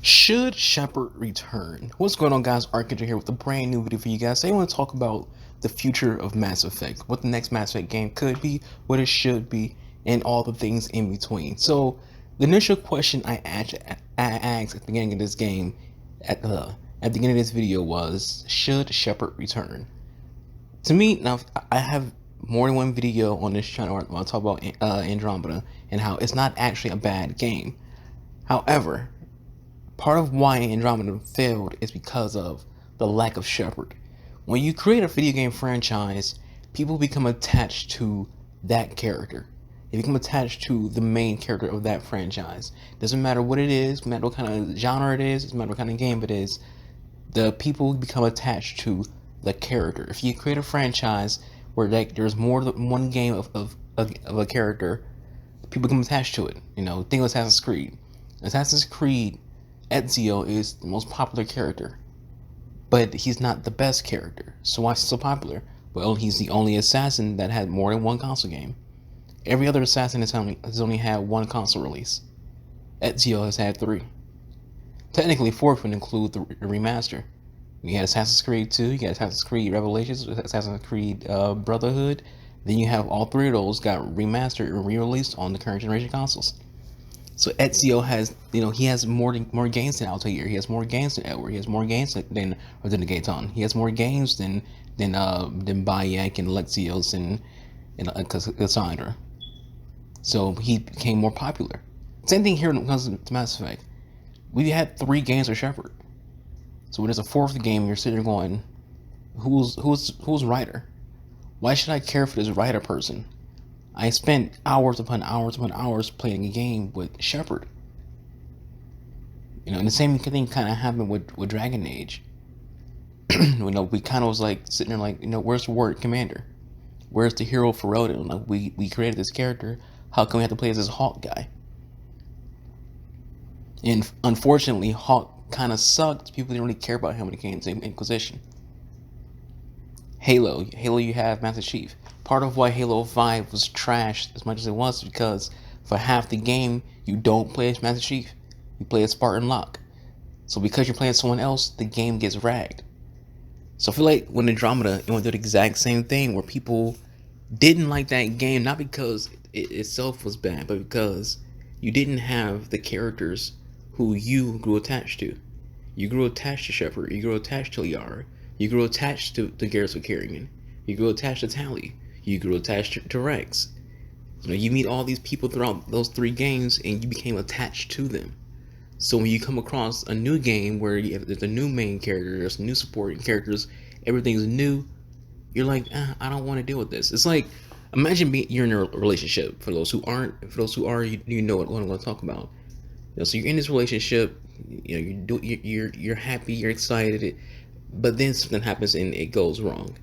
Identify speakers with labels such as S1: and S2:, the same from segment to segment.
S1: Should Shepard return? What's going on, guys? Architect here with a brand new video for you guys. Today I want to talk about the future of Mass Effect, what the next Mass Effect game could be, what it should be, and all the things in between. So, the initial question I asked at the beginning of this game, at the beginning of this video, was, should Shepard return? To me, now I have more than one video on this channel where I talk about Andromeda and how it's not actually a bad game. However, part of why Andromeda failed is because of the lack of Shepard. When you create a video game franchise, people become attached to that character. They become attached to the main character of that franchise. Doesn't matter what it is, no matter what kind of genre it is, doesn't matter what kind of game it is, the people become attached to the character. If you create a franchise where there's more than one game of a character, people become attached to it. You know, think of Assassin's Creed. Assassin's Creed, Ezio is the most popular character, but he's not the best character. So why is he so popular? Well, he's the only assassin that had more than one console game. Every other assassin has only had one console release. Ezio has had three. Technically, fourth would include the remaster. You had Assassin's Creed 2, you got Assassin's Creed Revelations, Assassin's Creed Brotherhood. Then you have all three of those got remastered and re-released on the current generation consoles. So Ezio has, he has more games than Altair. He has more games than Edward. He has more games than the Gaetan. He has more games than Bayek and Alexios and Cassandra. So he became more popular. Same thing here when it comes to Mass Effect. We had 3 games of Shepard. So when there's a 4th game, you're sitting there going, who's Ryder? Why should I care for this Ryder person? I spent hours upon hours upon hours playing a game with Shepard. And the same thing kind of happened with Dragon Age. We kind of was like sitting there like, where's the word commander? Where's the hero for Rodin? Like we created this character. How come we have to play as this Hawk guy? And unfortunately, Hawk kind of sucked. People didn't really care about him when it came to Inquisition. Halo, you have Master Chief. Part of why Halo 5 was trashed as much as it was because for half the game, you don't play as Master Chief. You play as Spartan Locke. So because you're playing someone else, the game gets ragged. So I feel like when Andromeda, it went through the exact same thing where people didn't like that game, not because it itself was bad, but because you didn't have the characters who you grew attached to. You grew attached to Shepard, you grew attached to Liara, you grew attached to Garrus Vakarian, you grew attached to Tali, you grew attached to Rex. You meet all these people throughout those 3 games and you became attached to them. So when you come across a new game where there's a new main character, there's some new supporting characters, everything's new, you're like, I don't want to deal with this. It's like, imagine you're in a relationship. For those who aren't, you know what I'm going to talk about. So you're in this relationship, you're happy, you're excited, but then something happens and it goes wrong,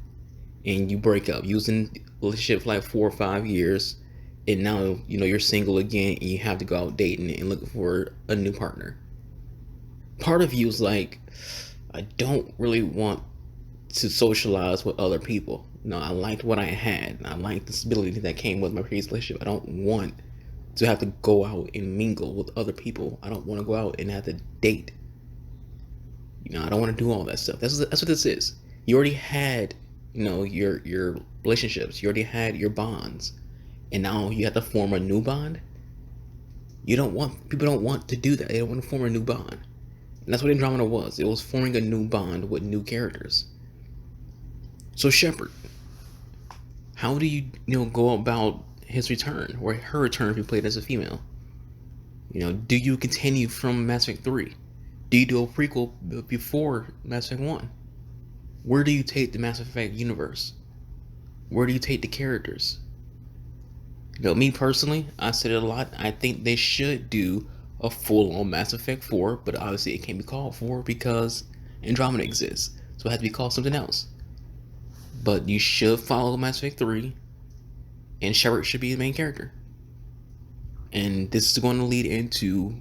S1: and you break up. You was in a relationship for like 4 or 5 years, and now you're single again, and you have to go out dating and looking for a new partner. Part of you is like, I don't really want to socialize with other people. I liked what I had. I liked the stability that came with my previous relationship. I don't want to have to go out and mingle with other people. I don't want to go out and have to date. I don't want to do all that stuff. That's what this is. You already had, your relationships. You already had your bonds, and now you have to form a new bond. People don't want to do that. They don't want to form a new bond, and that's what Andromeda was. It was forming a new bond with new characters. So Shepard, how do you go about his return or her return if you played as a female? Do you continue from Mass Effect 3? Do you do a prequel before Mass Effect 1? Where do you take the Mass Effect universe? Where do you take the characters? Me personally, I said it a lot. I think they should do a full-on Mass Effect 4, but obviously it can't be called 4 because Andromeda exists. So it has to be called something else. But you should follow Mass Effect 3, and Shepard should be the main character. And this is going to lead into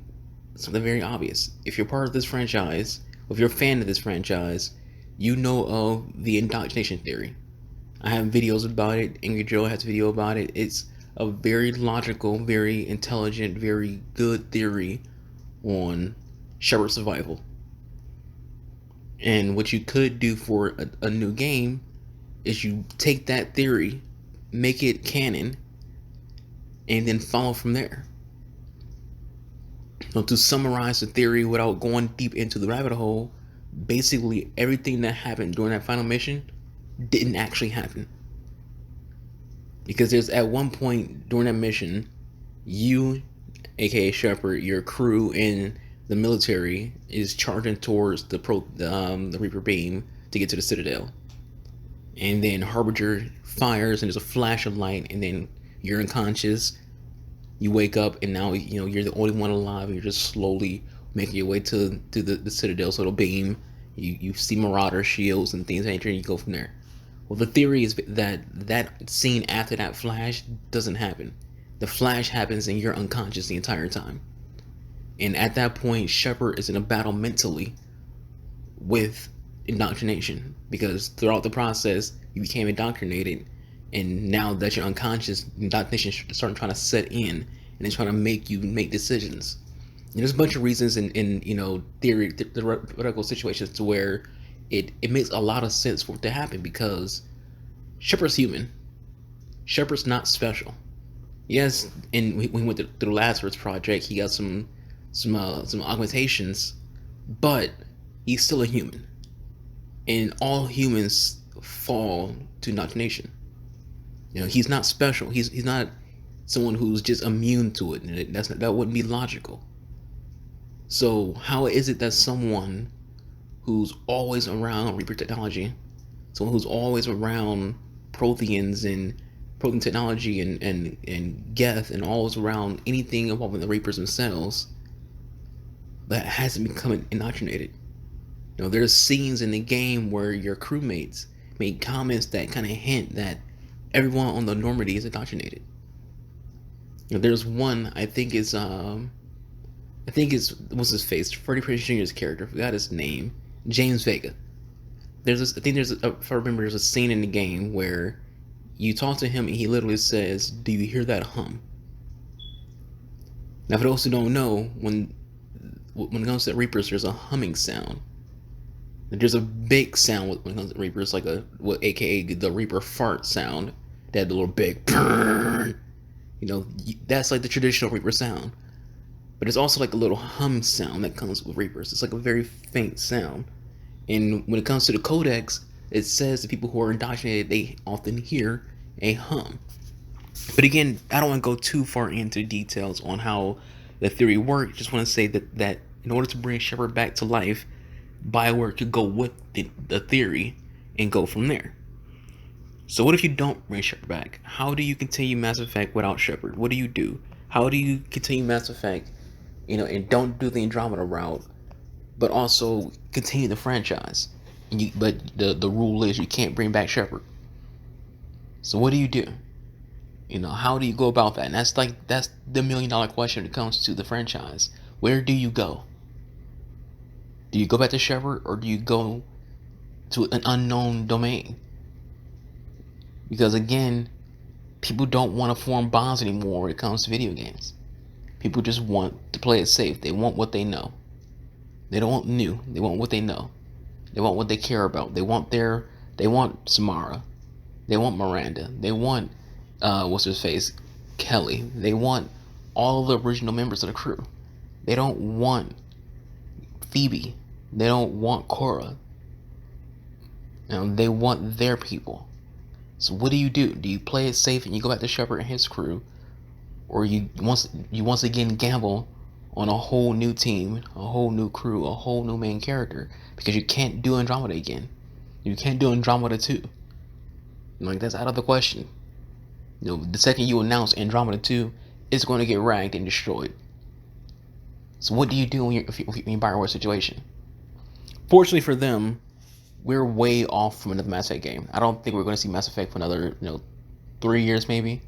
S1: something very obvious. If you're part of this franchise, if you're a fan of this franchise, you know of the indoctrination theory. I have videos about it. Angry Joe has a video about it. It's a very logical, very intelligent, very good theory on Shepard survival. And what you could do for a new game is you take that theory, make it canon, and then follow from there. So to summarize the theory without going deep into the rabbit hole, basically everything that happened during that final mission didn't actually happen. Because there's at one point during that mission, you, aka Shepard, your crew in the military is charging towards the Reaper beam to get to the Citadel. And then Harbinger fires and there's a flash of light, and then you're unconscious. You wake up and now you're the only one alive. You're just slowly making your way to the Citadel, so it'll beam. You see Marauder shields and things like that, and you go from there. Well, the theory is that scene after that flash doesn't happen. The flash happens and you're unconscious the entire time. And at that point, Shepard is in a battle mentally with indoctrination, because throughout the process you became indoctrinated, and now that you're unconscious, indoctrination is starting trying to set in, and it's trying to make you make decisions. And there's a bunch of reasons in theory, theoretical situations to where it makes a lot of sense for it to happen, because Shepard's human. Shepard's not special. Yes, and we went through the Lazarus Project. He got some augmentations, but he's still a human, and all humans fall to indoctrination. He's not special. He's not someone who's just immune to it. And that wouldn't be logical. So how is it that someone who's always around Reaper technology, someone who's always around Protheans and Prothean technology and Geth and always around anything involving the Reapers themselves, that hasn't become indoctrinated? There's scenes in the game where your crewmates made comments that kind of hint that everyone on the Normandy is indoctrinated. There's one, I think it's what's his face, Freddie Prinze Jr.'s character, I forgot his name, James Vega. If I remember, there's a scene in the game where you talk to him and he literally says, "Do you hear that hum?" Now, for those who don't know, when it comes to Reapers, there's a humming sound. There's a big sound when it comes to Reapers, like aka the Reaper fart sound. That little big burn. That's like the traditional Reaper sound. But there's also like a little hum sound that comes with Reapers. It's like a very faint sound. And when it comes to the Codex, it says the people who are indoctrinated, they often hear a hum. But again, I don't want to go too far into details on how the theory worked. Just want to say that in order to bring Shepard back to life, BioWare could go with the theory and go from there. So what if you don't bring Shepard back? How do you continue Mass Effect without Shepard? What do? How do you continue Mass Effect, and don't do the Andromeda route, but also continue the franchise? But the rule is you can't bring back Shepard. So what do? How do you go about that? And that's the $1 million question when it comes to the franchise. Where do you go? Do you go back to Shepard, or do you go to an unknown domain? Because again, people don't want to form bonds anymore when it comes to video games. People just want to play it safe. They want what they know. They don't want new. They want what they know. They want what they care about. They want Samara. They want Miranda. They want what's his face? Kelly. They want all the original members of the crew. They don't want Phoebe. They don't want Cora. They want their people. So what do? Do you play it safe and you go back to Shepard and his crew, or you once again gamble on a whole new team, a whole new crew, a whole new main character, because you can't do Andromeda again. You can't do Andromeda 2. That's out of the question. The second you announce Andromeda 2, it's going to get ragged and destroyed. So what do you do when you're in a BioWare situation? Fortunately for them, we're way off from another Mass Effect game. I don't think we're going to see Mass Effect for another 3 years maybe.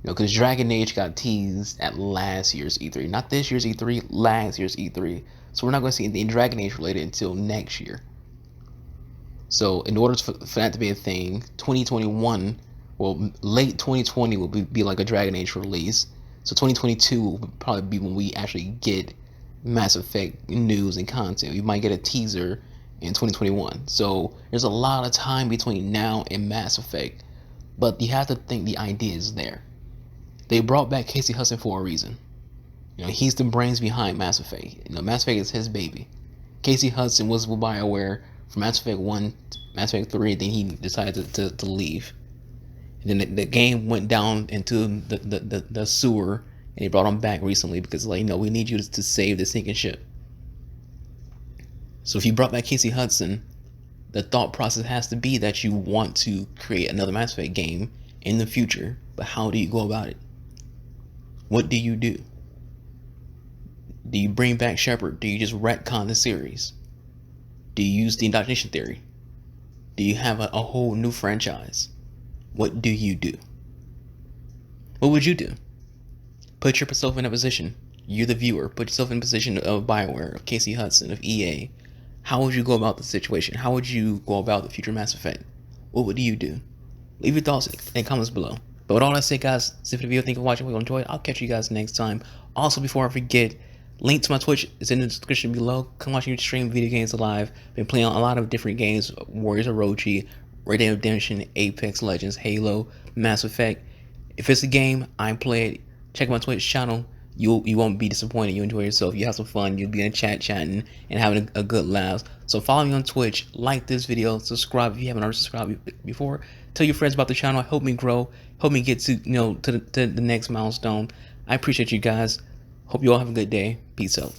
S1: Because Dragon Age got teased at last year's E3. Not this year's E3, last year's E3. So we're not going to see anything Dragon Age related until next year. So in order for that to be a thing, 2021, well, late 2020 will be like a Dragon Age release. So 2022 will probably be when we actually get Mass Effect news and content. You might get a teaser in 2021. So there's a lot of time between now and Mass Effect. But you have to think the idea is there. They brought back Casey Hudson for a reason. He's the brains behind Mass Effect. Mass Effect is his baby. Casey Hudson was with BioWare from Mass Effect 1 to Mass Effect 3, then he decided to leave. And then the game went down into the sewer, and they brought him back recently because, we need you to save the sinking ship. So if you brought back Casey Hudson, the thought process has to be that you want to create another Mass Effect game in the future, but how do you go about it? What do you do? Do you bring back Shepard? Do you just retcon the series? Do you use the indoctrination theory? Do you have a whole new franchise? What do you do? What would you do? Put yourself in a position. You're the viewer. Put yourself in a position of BioWare, of Casey Hudson, of EA. How would you go about the situation? How would you go about the future Mass Effect? What would you do? Leave your thoughts in the comments below. But with all that said, guys, that's it for the video. Thank you for watching. Hope you enjoyed. I'll catch you guys next time. Also, before I forget, link to my Twitch is in the description below. Come watch me stream video games live. Been playing a lot of different games: Warriors of Rochi, Red Dead Redemption, Apex Legends, Halo, Mass Effect. If it's a game I play it, check my Twitch channel. You won't be disappointed. You enjoy yourself. You have some fun. You'll be in a chat chatting and having a good laugh. So follow me on Twitch. Like this video. Subscribe if you haven't already subscribed before. Tell your friends about the channel. Help me grow. Help me get to to the next milestone. I appreciate you guys. Hope you all have a good day. Peace out.